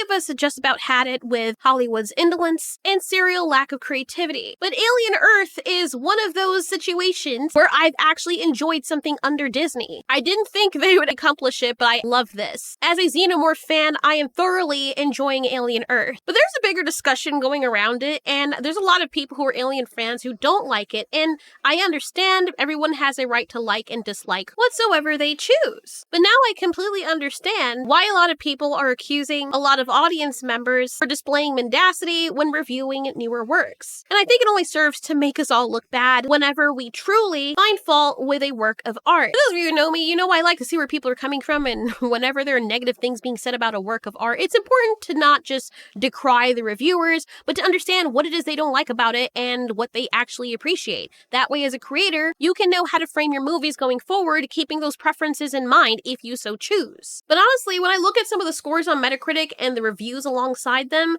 of us have just about had it with Hollywood's indolence and serial lack of creativity. But Alien Earth is one of those situations where I've actually enjoyed something under Disney. I didn't think they would accomplish it, but I love this. As a Xenomorph fan, I am thoroughly enjoying Alien Earth. But there's a bigger discussion going around it, and there's a lot of people who are Alien fans who don't like it, and I understand everyone has a right to like and dislike whatsoever they choose. But now I completely understand why a lot of people are accusing a lot of audience members for displaying mendacity when reviewing newer works. And I think it only serves to make us all look bad whenever we truly find fault with a work of art. For those of you who know me, you know I like to see where people are coming from, and whenever there are negative things being said about a work of art, it's important to not just decry the reviewers, but to understand what it is they don't like about it and what they actually appreciate. That way, as a creator, you can know how to frame your movies going forward, keeping those preferences in mind if you so choose. But honestly, when I look at some of the scores on Metacritic and the reviews alongside them,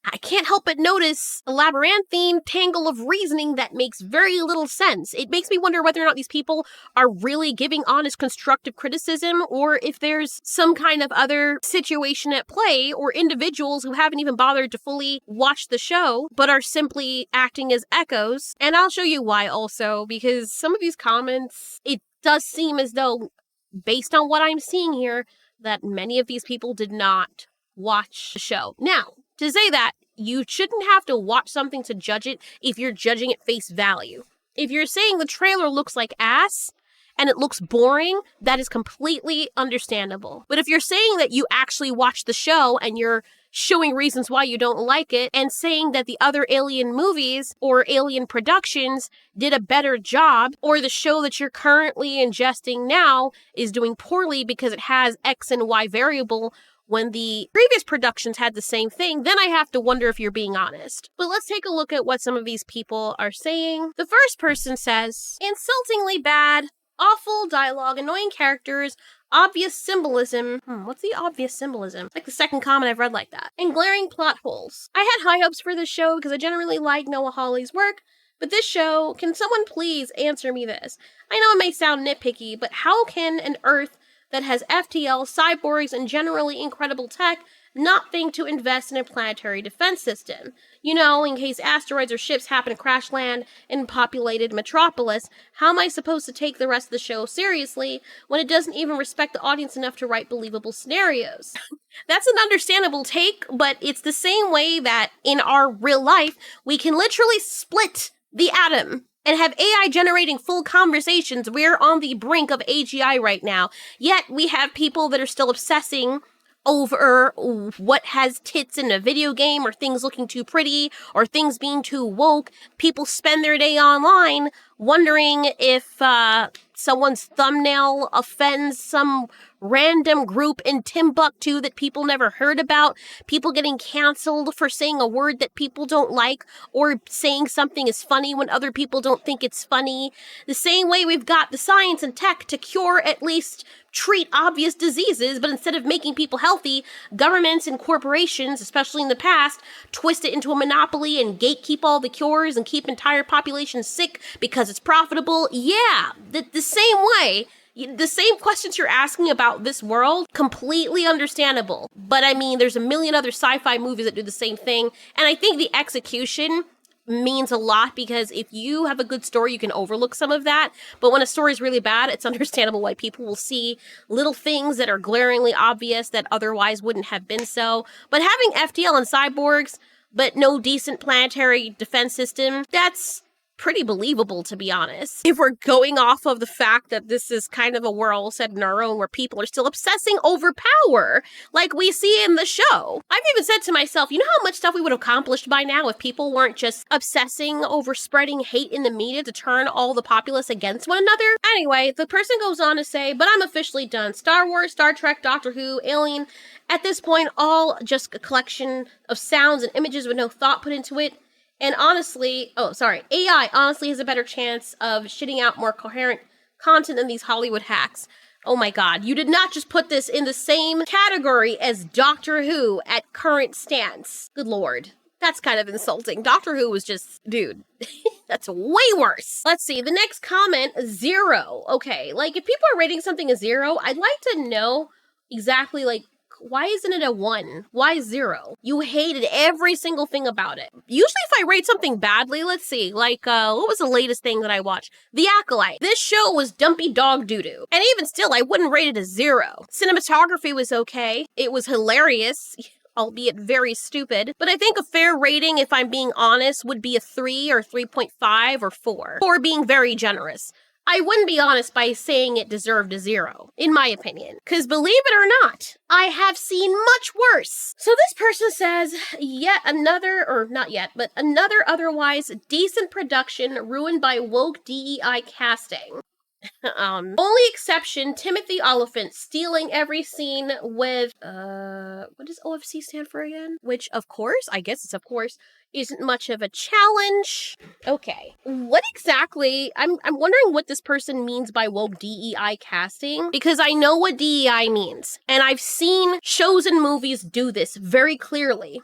I can't help but notice a labyrinthine tangle of reasoning that makes very little sense. It makes me wonder whether or not these people are really giving honest constructive criticism, or if there's some kind of other situation at play, or individuals who haven't even bothered to fully watch the show, but are simply acting as echoes. And I'll show you why also, because some of these comments, it does seem as though, based on what I'm seeing here, that many of these people did not watch the show. Now, to say that, you shouldn't have to watch something to judge it if you're judging at face value. If you're saying the trailer looks like ass and it looks boring, that is completely understandable. But if you're saying that you actually watched the show and you're showing reasons why you don't like it and saying that the other Alien movies or Alien productions did a better job, or the show that you're currently ingesting now is doing poorly because it has X and Y variable when the previous productions had the same thing, then I have to wonder if you're being honest. But let's take a look at what some of these people are saying. The first person says, insultingly bad, awful dialogue, annoying characters, obvious symbolism. What's the obvious symbolism? It's like the second comment I've read like that. And glaring plot holes. I had high hopes for this show because I generally like Noah Hawley's work, but this show, can someone please answer me this? I know it may sound nitpicky, but how can an Earth that has FTL, cyborgs, and generally incredible tech not think to invest in a planetary defense system? You know, in case asteroids or ships happen to crash land in populated metropolis, how am I supposed to take the rest of the show seriously when it doesn't even respect the audience enough to write believable scenarios? That's an understandable take, but it's the same way that in our real life, we can literally split the atom and have AI generating full conversations. We're on the brink of AGI right now. Yet we have people that are still obsessing over what has tits in a video game, or things looking too pretty, or things being too woke. People spend their day online wondering if someone's thumbnail offends some random group in Timbuktu that people never heard about, people getting canceled for saying a word that people don't like, or saying something is funny when other people don't think it's funny. The same way we've got the science and tech to cure, at least treat obvious diseases, but instead of making people healthy, governments and corporations, especially in the past, twist it into a monopoly and gatekeep all the cures and keep entire populations sick because it's profitable. Yeah, the same way. The same questions you're asking about this world, completely understandable. But I mean, there's a million other sci-fi movies that do the same thing. And I think the execution means a lot, because if you have a good story, you can overlook some of that. But when a story is really bad, it's understandable why people will see little things that are glaringly obvious that otherwise wouldn't have been so. But having FTL and cyborgs, but no decent planetary defense system, that's pretty believable, to be honest. If we're going off of the fact that this is kind of a world set in our own where people are still obsessing over power, like we see in the show. I've even said to myself, you know how much stuff we would have accomplished by now if people weren't just obsessing over spreading hate in the media to turn all the populace against one another? Anyway, the person goes on to say, but I'm officially done. Star Wars, Star Trek, Doctor Who, Alien, at this point, all just a collection of sounds and images with no thought put into it. And honestly, AI honestly has a better chance of shitting out more coherent content than these Hollywood hacks. Oh my god, you did not just put this in the same category as Doctor Who at current stance. Good lord. That's kind of insulting. Doctor Who was just, dude, that's way worse. Let's see, the next comment, 0. Okay, like, if people are rating something a 0, I'd like to know exactly, like, Why isn't it a 1? Why 0? You hated every single thing about it. Usually if I rate something badly, let's see, like, what was the latest thing that I watched? The Acolyte. This show was dumpy dog doo-doo. And even still, I wouldn't rate it a 0. Cinematography was okay. It was hilarious, albeit very stupid. But I think a fair rating, if I'm being honest, would be a 3 or 3.5 or 4. 4 being very generous. I wouldn't be honest by saying it deserved a 0, in my opinion. Because believe it or not, I have seen much worse. So this person says, yet another, or not yet, but another otherwise decent production ruined by woke DEI casting. Only exception, Timothy Oliphant stealing every scene with, what does OFC stand for again? Which, of course, I guess it's of course, isn't much of a challenge. Okay. What exactly, I'm wondering what this person means by woke DEI casting, because I know what DEI means, and I've seen shows and movies do this very clearly.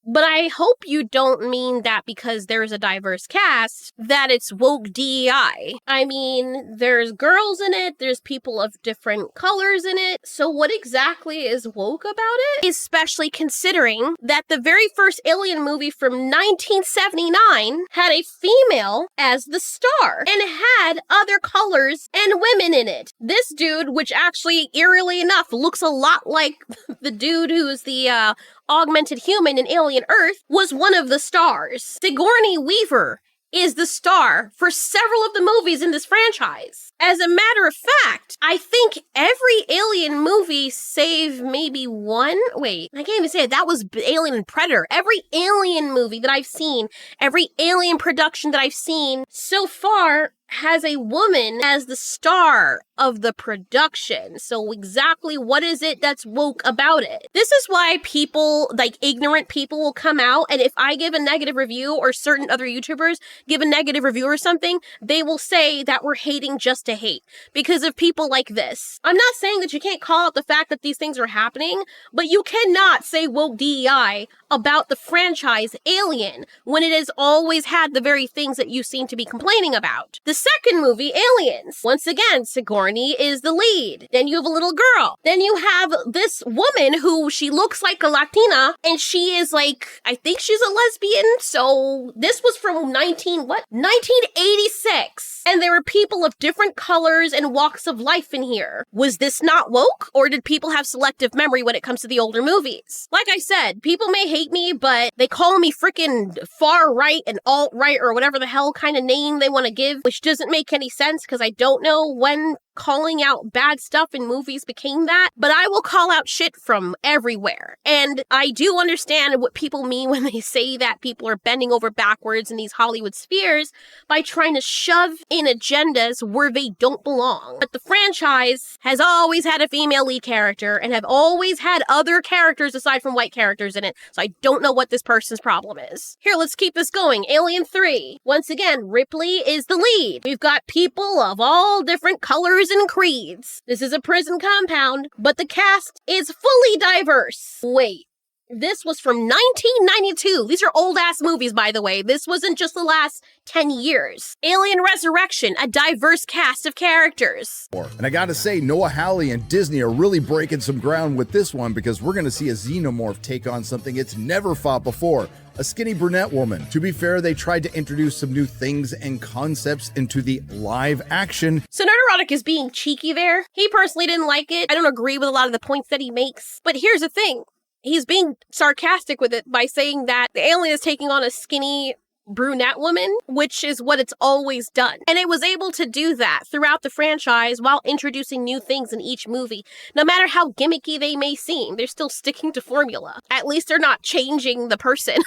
But I hope you don't mean that because there's a diverse cast, that it's woke DEI. I mean, there's girls in it, there's people of different colors in it, so what exactly is woke about it? Especially considering that the very first Alien movie from 1979 had a female as the star, and had other colors and women in it. This dude, which actually, eerily enough, looks a lot like the dude who's the, augmented human in Alien Earth, was one of the stars. Sigourney Weaver is the star for several of the movies in this franchise. As a matter of fact, I think every Alien movie save maybe one, wait, I can't even say it, that was Alien and Predator. Every Alien movie that I've seen, every Alien production that I've seen so far has a woman as the star of the production. So exactly what is it that's woke about it? This is why people, like ignorant people, will come out, and if I give a negative review or certain other YouTubers give a negative review or something, they will say that we're hating just to hate because of people like this. I'm not saying that you can't call out the fact that these things are happening, but you cannot say woke DEI about the franchise Alien when it has always had the very things that you seem to be complaining about. The second movie, Aliens, once again, Sigourney is the lead. Then you have a little girl. Then you have this woman who she looks like a Latina, and she is like, I think she's a lesbian. So this was from 1986. And there were people of different colors and walks of life in here. Was this not woke? Or did people have selective memory when it comes to the older movies? Like I said, people may hate me, but they call me freaking far right and alt right or whatever the hell kind of name they want to give, which doesn't make any sense because I don't know when calling out bad stuff in movies became that, but I will call out shit from everywhere. And I do understand what people mean when they say that people are bending over backwards in these Hollywood spheres by trying to shove in agendas where they don't belong. But the franchise has always had a female lead character and have always had other characters aside from white characters in it, so I don't know what this person's problem is. Here, let's keep this going. Alien 3. Once again, Ripley is the lead. We've got people of all different colors and creeds. This is a prison compound, but the cast is fully diverse. Wait. This was from 1992. These are old-ass movies, by the way. This wasn't just the last 10 years. Alien Resurrection, a diverse cast of characters. And I gotta say, Noah Hawley and Disney are really breaking some ground with this one because we're gonna see a xenomorph take on something it's never fought before. A skinny brunette woman. To be fair, they tried to introduce some new things and concepts into the live action. So Nerderotic is being cheeky there. He personally didn't like it. I don't agree with a lot of the points that he makes. But here's the thing. He's being sarcastic with it by saying that the alien is taking on a skinny brunette woman, which is what it's always done. And it was able to do that throughout the franchise while introducing new things in each movie. No matter how gimmicky they may seem, they're still sticking to formula. At least they're not changing the person.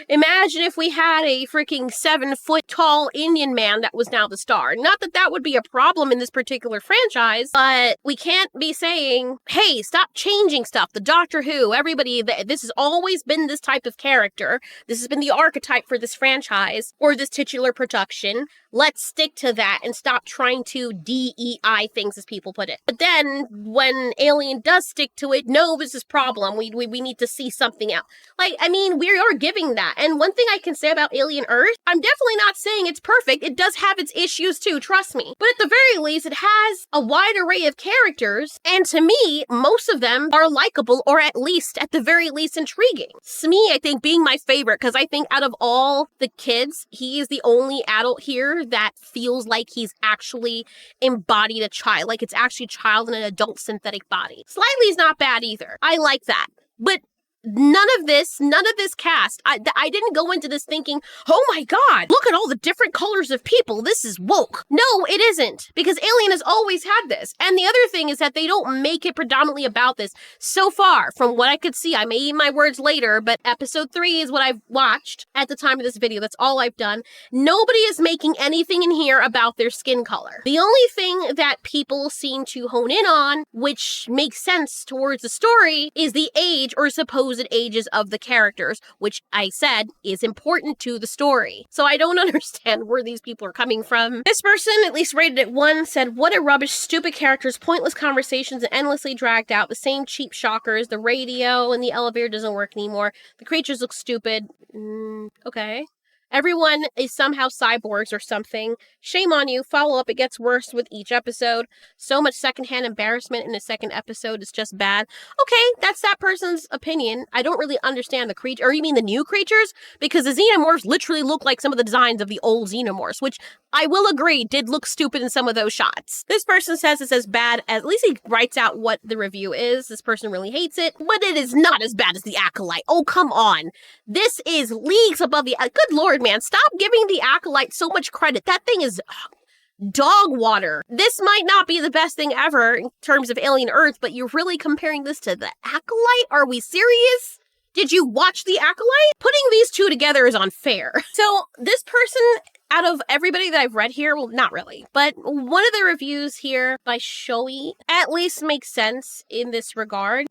Imagine if we had a freaking 7-foot tall Indian man that was now the star. Not that that would be a problem in this particular franchise, but we can't be saying, hey, stop changing stuff. The Doctor Who, everybody, this has always been this type of character. This has been the archetype for this franchise or this titular production. Let's stick to that and stop trying to DEI things, as people put it. But then when Alien does stick to it, no, this is problem. We need to see something else. Like, I mean, we are giving that. And one thing I can say about Alien Earth, I'm definitely not saying it's perfect. It does have its issues too, trust me. But at the very least, it has a wide array of characters. And to me, most of them are likable, or at the very least, intriguing. Smee, I think, being my favorite, because I think out of all the kids, he is the only adult here that feels like he's actually embodied a child. Like it's actually a child in an adult synthetic body. Slightly's not bad either. I like that. But none of this cast, I didn't go into this thinking, oh my god, look at all the different colors of people, this is woke. No, it isn't, because Alien has always had this. And the other thing is that they don't make it predominantly about this. So far, from what I could see, I may eat my words later, but episode 3 is what I've watched at the time of this video. That's all I've done. Nobody is making anything in here about their skin color. The only thing that people seem to hone in on, which makes sense towards the story, is the age or supposed ages of the characters, which I said is important to the story. So I don't understand where these people are coming from. This person, at least rated it 1, said, what a rubbish, stupid characters, pointless conversations, and endlessly dragged out. The same cheap shockers, the radio and the elevator doesn't work anymore. The creatures look stupid. Okay. Everyone is somehow cyborgs or something. Shame on you. Follow up. It gets worse with each episode. So much secondhand embarrassment in the second episode is just bad. Okay, that's that person's opinion. I don't really understand the creature, or you mean the new creatures? Because the xenomorphs literally look like some of the designs of the old xenomorphs, which I will agree did look stupid in some of those shots. This person says it's as bad as, at least he writes out what the review is. This person really hates it, but it is not as bad as the Acolyte. Oh, come on. This is leagues above the, good lord, man, stop giving the Acolyte so much credit. That thing is dog water. This might not be the best thing ever in terms of Alien Earth, but you're really comparing this to the Acolyte? Are we serious? Did you watch the Acolyte? Putting these two together is unfair. So this person, out of everybody that I've read here, well, not really, but one of the reviews here by Shoei at least makes sense in this regard.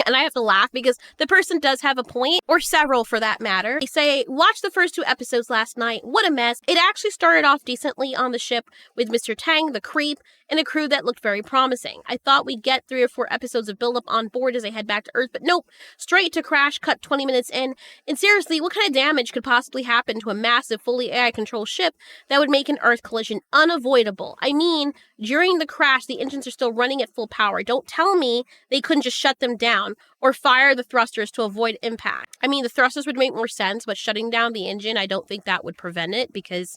And I have to laugh because the person does have a point, or several for that matter. They say, watch the first 2 episodes last night. What a mess. It actually started off decently on the ship with Mr. Tang, the creep, and a crew that looked very promising. I thought we'd get 3 or 4 episodes of build-up on board as they head back to Earth, but nope. Straight to crash, cut 20 minutes in. And seriously, what kind of damage could possibly happen to a massive, fully AI-controlled ship that would make an Earth collision unavoidable? I mean, during the crash, the engines are still running at full power. Don't tell me they couldn't just shut them down or fire the thrusters to avoid impact. I mean, the thrusters would make more sense, but shutting down the engine, I don't think that would prevent it because,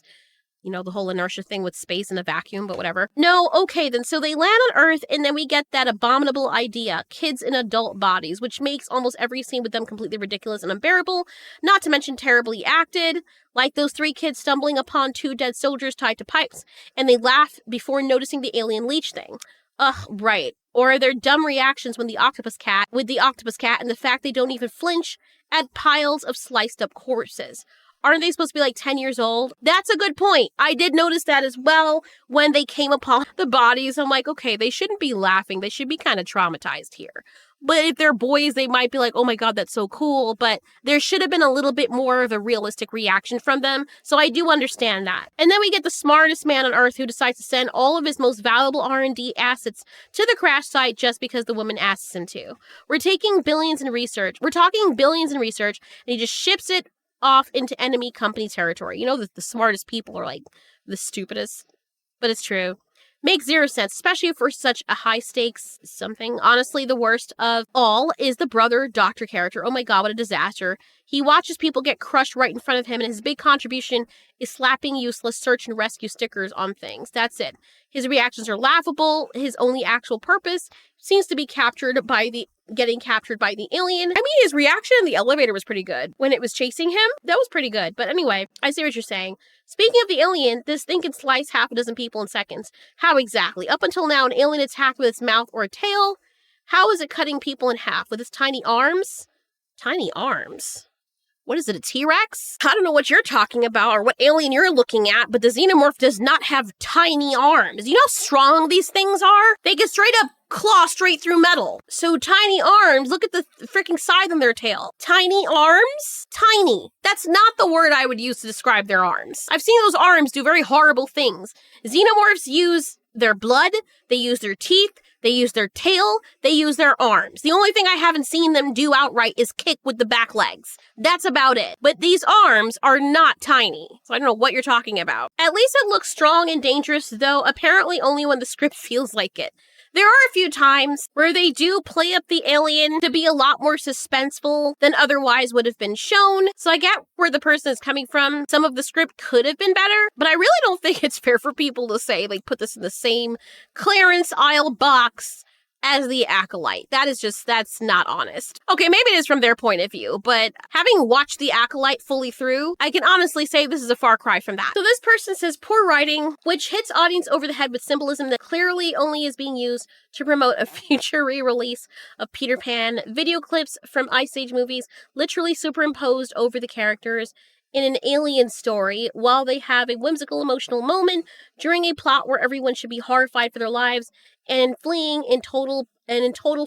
you know, the whole inertia thing with space and a vacuum, but whatever. No, okay then, so they land on Earth, and then we get that abominable idea, kids in adult bodies, which makes almost every scene with them completely ridiculous and unbearable, not to mention terribly acted, like those 3 kids stumbling upon 2 dead soldiers tied to pipes, and they laugh before noticing the alien leech thing. Ugh, right. Or their dumb reactions with the octopus cat, and the fact they don't even flinch at piles of sliced up corpses. Aren't they supposed to be like 10 years old? That's a good point. I did notice that as well when they came upon the bodies. I'm like, okay, they shouldn't be laughing. They should be kind of traumatized here. But if they're boys, they might be like, oh my god, that's so cool. But there should have been a little bit more of a realistic reaction from them. So I do understand that. And then we get the smartest man on Earth who decides to send all of his most valuable R&D assets to the crash site just because the woman asks him to. We're talking billions in research, and he just ships it off into enemy company territory. You know, the smartest people are like the stupidest. But it's true. Makes 0 sense, especially for such a high stakes something. Honestly, the worst of all is the brother doctor character. Oh my god, what a disaster. He watches people get crushed right in front of him, and his big contribution is slapping useless search and rescue stickers on things. That's it. His reactions are laughable. His only actual purpose seems to be getting captured by the alien. I mean, his reaction in the elevator was pretty good. When it was chasing him, that was pretty good. But anyway, I see what you're saying. Speaking of the alien, this thing can slice half a dozen people in seconds. How exactly? Up until now, an alien attacked with its mouth or a tail? How is it cutting people in half? With its tiny arms? Tiny arms? what is it, a T-Rex? I don't know what you're talking about or what alien you're looking at, but the xenomorph does not have tiny arms. You know how strong these things are? They can straight up claw straight through metal. So tiny arms, look at the freaking side on their tail. Tiny arms? Tiny. That's not the word I would use to describe their arms. I've seen those arms do very horrible things. Xenomorphs use their blood, they use their teeth, they use their tail, they use their arms. The only thing I haven't seen them do outright is kick with the back legs. That's about it. But these arms are not tiny, so I don't know what you're talking about. At least it looks strong and dangerous, though apparently only when the script feels like it. There are a few times where they do play up the alien to be a lot more suspenseful than otherwise would have been shown, so I get where the person is coming from. Some of the script could have been better, but I really don't think it's fair for people to say, like, put this in the same clearance aisle box as the Acolyte. That's not honest. Okay, maybe it is from their point of view, but having watched the Acolyte fully through, I can honestly say this is a far cry from that. So this person says, poor writing, which hits audience over the head with symbolism that clearly only is being used to promote a future re-release of Peter Pan, video clips from Ice Age movies literally superimposed over the characters in an alien story while they have a whimsical emotional moment during a plot where everyone should be horrified for their lives and fleeing in total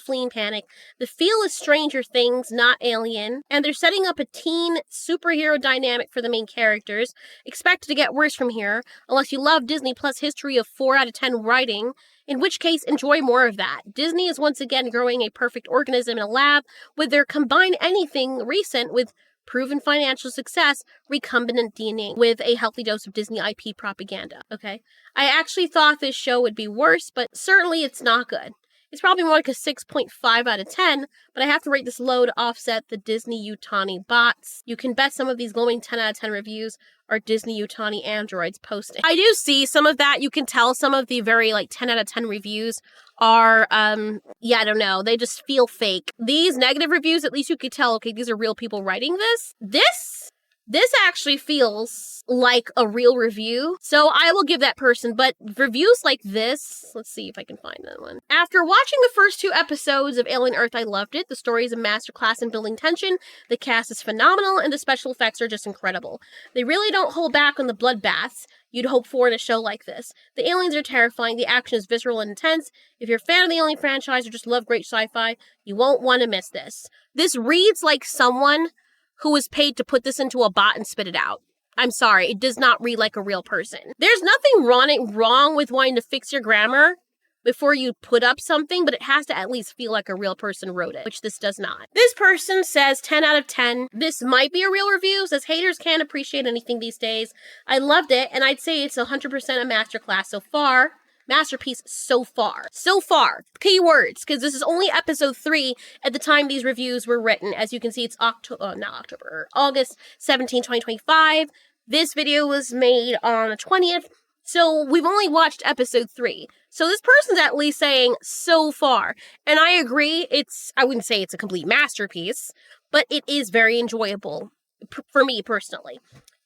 fleeing panic. The feel is Stranger Things, not Alien, and they're setting up a teen superhero dynamic for the main characters. Expect to get worse from here, unless you love Disney Plus history of 4 out of 10 writing, in which case enjoy more of that. Disney is once again growing a perfect organism in a lab with their combine anything recent with proven financial success, recombinant DNA with a healthy dose of Disney IP propaganda, okay? I actually thought this show would be worse, but certainly it's not good. It's probably more like a 6.5 out of 10, but I have to rate this low to offset the Disney Utani bots. You can bet some of these glowing 10 out of 10 reviews are Disney Utani androids posting. I do see some of that. You can tell some of the very 10 out of 10 reviews are, I don't know. They just feel fake. These negative reviews, at least you could tell, okay, these are real people writing this. This actually feels like a real review, so I will give that person, but reviews like this, let's see if I can find that one. After watching the first 2 episodes of Alien Earth, I loved it. The story is a masterclass in building tension, the cast is phenomenal, and the special effects are just incredible. They really don't hold back on the bloodbaths you'd hope for in a show like this. The aliens are terrifying, the action is visceral and intense. If you're a fan of the Alien franchise or just love great sci-fi, you won't want to miss this. This reads like someone who was paid to put this into a bot and spit it out. I'm sorry, it does not read like a real person. There's nothing wrong with wanting to fix your grammar before you put up something, but it has to at least feel like a real person wrote it, which this does not. This person says 10 out of 10. This might be a real review, says haters can't appreciate anything these days. I loved it, and I'd say it's 100% a masterclass so far. Masterpiece so far. So far. Keywords, because this is only episode 3 at the time these reviews were written. As you can see, it's August 17, 2025. This video was made on the 20th. So we've only watched episode 3. So this person's at least saying so far. And I agree, I wouldn't say it's a complete masterpiece, but it is very enjoyable for me personally.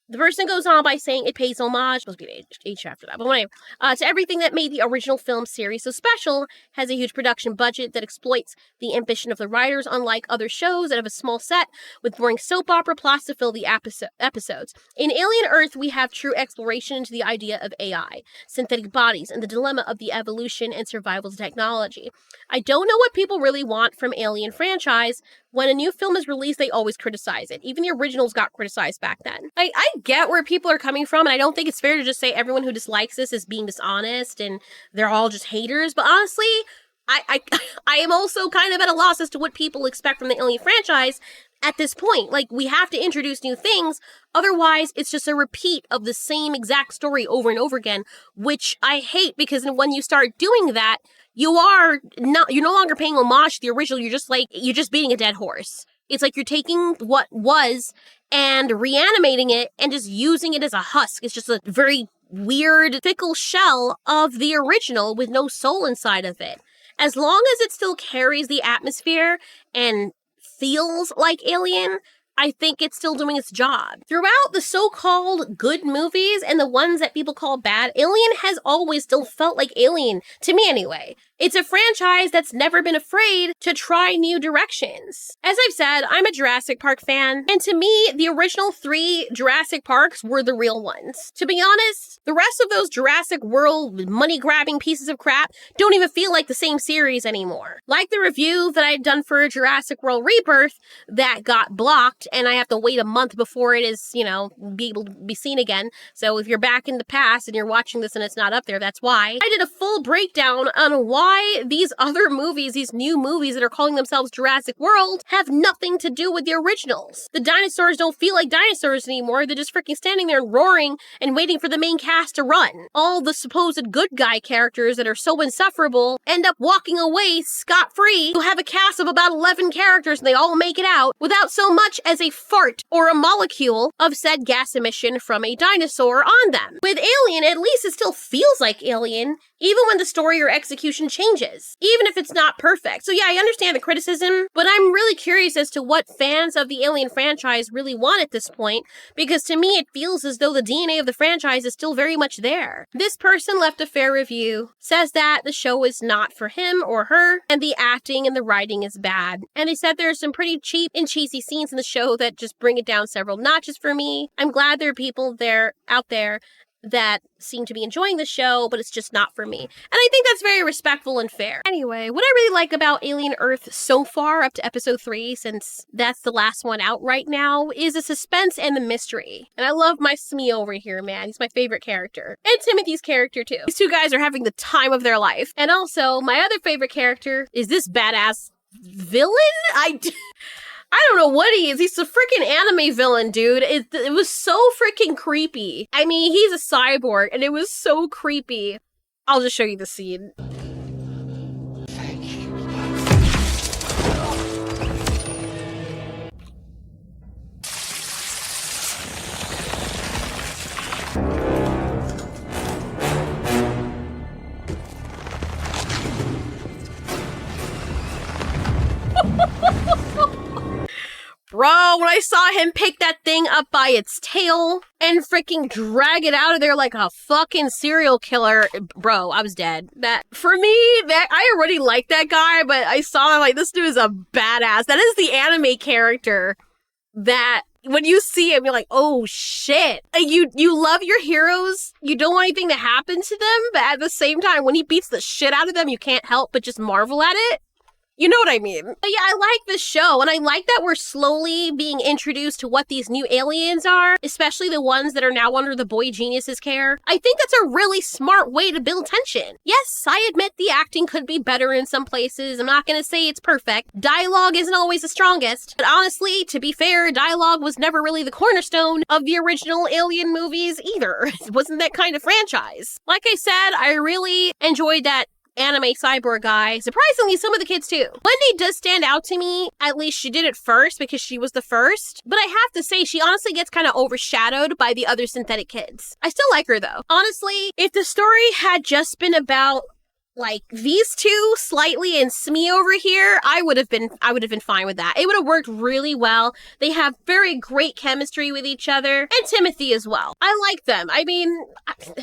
The person goes on by saying it pays homage, supposed to be an H after that, but whatever, to everything that made the original film series so special, has a huge production budget that exploits the ambition of the writers, unlike other shows that have a small set with boring soap opera plots to fill the episodes. In Alien Earth, we have true exploration into the idea of AI, synthetic bodies, and the dilemma of the evolution and survival of technology. I don't know what people really want from Alien franchise. When a new film is released, they always criticize it. Even the originals got criticized back then. I get where people are coming from, and I don't think it's fair to just say everyone who dislikes this is being dishonest and they're all just haters. But honestly, I am also kind of at a loss as to what people expect from the Alien franchise at this point. Like, we have to introduce new things. Otherwise, it's just a repeat of the same exact story over and over again, which I hate, because when you start doing that, you're no longer paying homage to the original. You're just beating a dead horse. It's like you're taking what was and reanimating it and just using it as a husk. It's just a very weird, fickle shell of the original with no soul inside of it. As long as it still carries the atmosphere and feels like Alien, I think it's still doing its job. Throughout the so-called good movies and the ones that people call bad, Alien has always still felt like Alien, to me anyway. It's a franchise that's never been afraid to try new directions. As I've said, I'm a Jurassic Park fan, and to me, the original 3 Jurassic Parks were the real ones. To be honest, the rest of those Jurassic World money-grabbing pieces of crap don't even feel like the same series anymore. Like the review that I'd done for Jurassic World Rebirth that got blocked, and I have to wait a month before it is, be able to be seen again. So if you're back in the past and you're watching this and it's not up there, that's why. I did a full breakdown on why these other movies, these new movies that are calling themselves Jurassic World, have nothing to do with the originals. The dinosaurs don't feel like dinosaurs anymore. They're just freaking standing there and roaring and waiting for the main cast to run. All the supposed good guy characters that are so insufferable end up walking away scot-free. You have a cast of about 11 characters and they all make it out without so much as a fart or a molecule of said gas emission from a dinosaur on them. With Alien, at least it still feels like Alien, even when the story or execution changes, even if it's not perfect. So yeah, I understand the criticism, but I'm really curious as to what fans of the Alien franchise really want at this point, because to me it feels as though the DNA of the franchise is still very much there. This person left a fair review, says that the show is not for him or her, and the acting and the writing is bad. And they said there are some pretty cheap and cheesy scenes in the show that just bring it down several notches for me. I'm glad there are people out there that seem to be enjoying the show, but it's just not for me. And I think that's very respectful and fair. Anyway, what I really like about Alien Earth so far, up to episode 3, since that's the last one out right now, is the suspense and the mystery. And I love my Smee over here, man. He's my favorite character. And Timothy's character, too. These 2 guys are having the time of their life. And also, my other favorite character is this badass villain? I don't know what he is. He's a freaking anime villain, dude. It was so freaking creepy. I mean, he's a cyborg, and it was so creepy. I'll just show you the scene. Thank you. Bro, when I saw him pick that thing up by its tail and freaking drag it out of there like a fucking serial killer, bro, I was dead. For me, I already like that guy, but I saw him like, this dude is a badass. That is the anime character that when you see him, you're like, oh shit. You love your heroes, you don't want anything to happen to them, but at the same time, when he beats the shit out of them, you can't help but just marvel at it. You know what I mean? But yeah, I like this show, and I like that we're slowly being introduced to what these new aliens are, especially the ones that are now under the Boy Genius's care. I think that's a really smart way to build tension. Yes, I admit the acting could be better in some places. I'm not gonna say it's perfect. Dialogue isn't always the strongest. But honestly, to be fair, dialogue was never really the cornerstone of the original Alien movies either. It wasn't that kind of franchise. Like I said, I really enjoyed that anime cyborg guy. Surprisingly, some of the kids too. Wendy does stand out to me. At least she did it first because she was the first. But I have to say, she honestly gets kind of overshadowed by the other synthetic kids. I still like her though. Honestly, if the story had just been about like these 2 slightly and Smee over here, I would have been fine with that. It would have worked really well. They have very great chemistry with each other, and Timothy as well. I like them. I mean,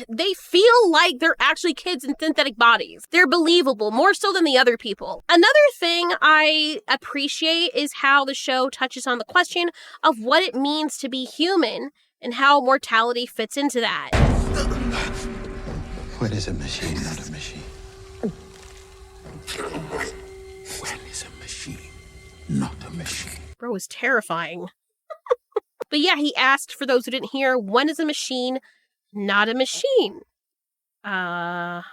they feel like they're actually kids in synthetic bodies. They're believable, more so than the other people. Another thing I appreciate is how the show touches on the question of what it means to be human and how mortality fits into that. What is a machine, not a machine? When is a machine not a machine? Bro is terrifying. But yeah, he asked, for those who didn't hear, when is a machine not a machine? When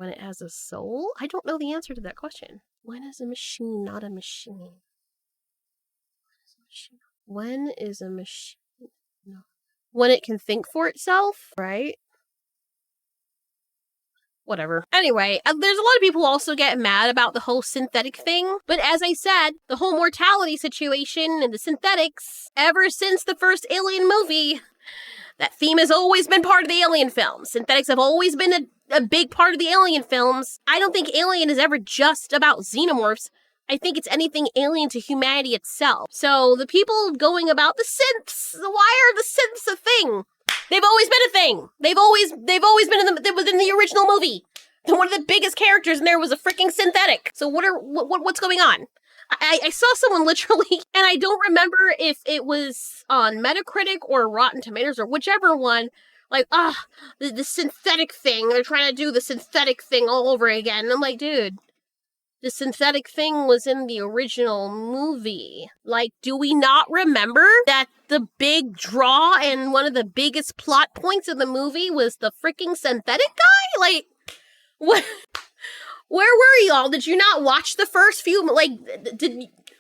it has a soul? I don't know the answer to that question. When is a machine not a machine? When is a machine? No. When it can think for itself, right? Whatever. Anyway, there's a lot of people also get mad about the whole synthetic thing. But as I said, the whole mortality situation and the synthetics, ever since the first Alien movie, that theme has always been part of the Alien films. Synthetics have always been a big part of the Alien films. I don't think Alien is ever just about xenomorphs. I think it's anything alien to humanity itself. So the people going about the synths, why are the synths a thing? They've always been a thing. They've always been within the original movie. One of the biggest characters in there was a freaking synthetic. So what's going on? I saw someone literally, and I don't remember if it was on Metacritic or Rotten Tomatoes or whichever one, like, the synthetic thing. They're trying to do the synthetic thing all over again. And I'm like, dude, the synthetic thing was in the original movie. Like, do we not remember that the big draw and one of the biggest plot points of the movie was the freaking synthetic guy? Like, what? Where were y'all? Did you not watch the first few? Like,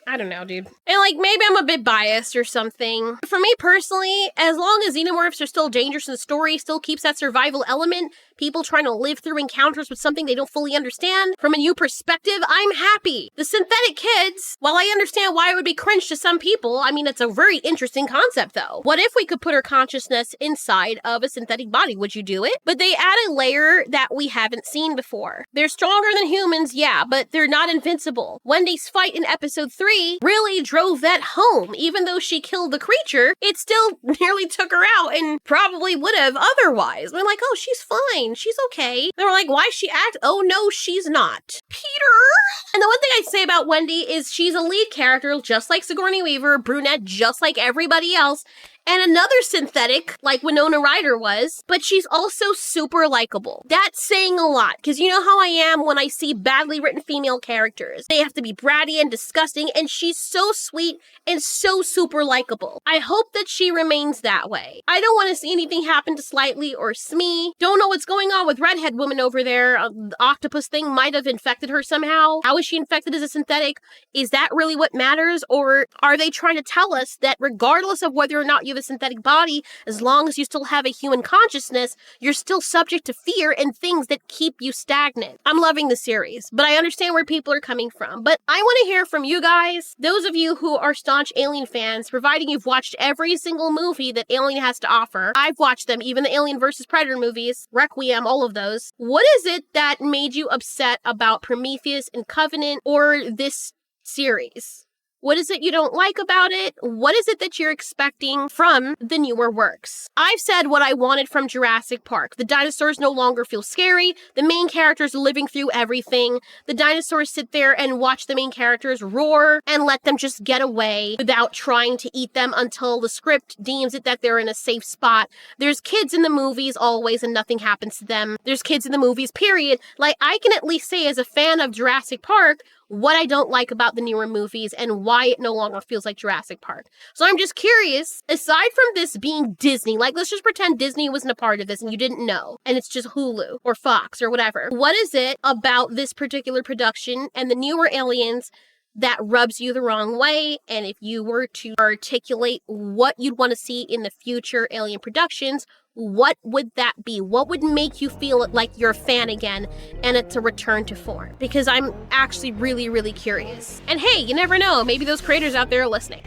I don't know, dude. And like, maybe I'm a bit biased or something. For me personally, as long as xenomorphs are still dangerous and the story still keeps that survival element, people trying to live through encounters with something they don't fully understand, from a new perspective, I'm happy. The synthetic kids, while I understand why it would be cringe to some people, I mean, it's a very interesting concept though. What if we could put our consciousness inside of a synthetic body? Would you do it? But they add a layer that we haven't seen before. They're stronger than humans, yeah, but they're not invincible. Wendy's fight in episode 3 really drove that home. Even though she killed the creature, it still nearly took her out and probably would have otherwise. We're like, oh, she's fine. She's okay. They were like, why is she act? Oh, no, she's not. Peter! And the one thing I say about Wendy is she's a lead character, just like Sigourney Weaver, brunette, just like everybody else, and another synthetic, like Winona Ryder was, but she's also super likable. That's saying a lot, because you know how I am when I see badly written female characters. They have to be bratty and disgusting, and she's so sweet and so super likable. I hope that she remains that way. I don't want to see anything happen to Slightly or Smee. Don't know what's going on with redhead woman over there. The octopus thing might have infected her somehow. How is she infected as a synthetic? Is that really what matters? Or are they trying to tell us that regardless of whether or not you have a synthetic body, as long as you still have a human consciousness, you're still subject to fear and things that keep you stagnant? I'm loving the series, but I understand where people are coming from. But I want to hear from you guys, those of you who are staunch Alien fans, providing you've watched every single movie that Alien has to offer. I've watched them, even the Alien vs. Predator movies, Requiem, all of those. What is it that made you upset about Prometheus and Covenant or this series? What is it you don't like about it? What is it that you're expecting from the newer works? I've said what I wanted from Jurassic Park. The dinosaurs no longer feel scary. The main characters are living through everything. The dinosaurs sit there and watch the main characters roar and let them just get away without trying to eat them until the script deems it that they're in a safe spot. There's kids in the movies always and nothing happens to them. There's kids in the movies, period. Like, I can at least say as a fan of Jurassic Park, what I don't like about the newer movies and why it no longer feels like Jurassic Park. So I'm just curious, aside from this being Disney, like let's just pretend Disney wasn't a part of this and you didn't know, and it's just Hulu or Fox or whatever. What is it about this particular production and the newer Aliens that rubs you the wrong way? And if you were to articulate what you'd want to see in the future Alien productions, what would that be? What would make you feel like you're a fan again and it's a return to form? Because I'm actually really, really curious. And hey, you never know, maybe those creators out there are listening.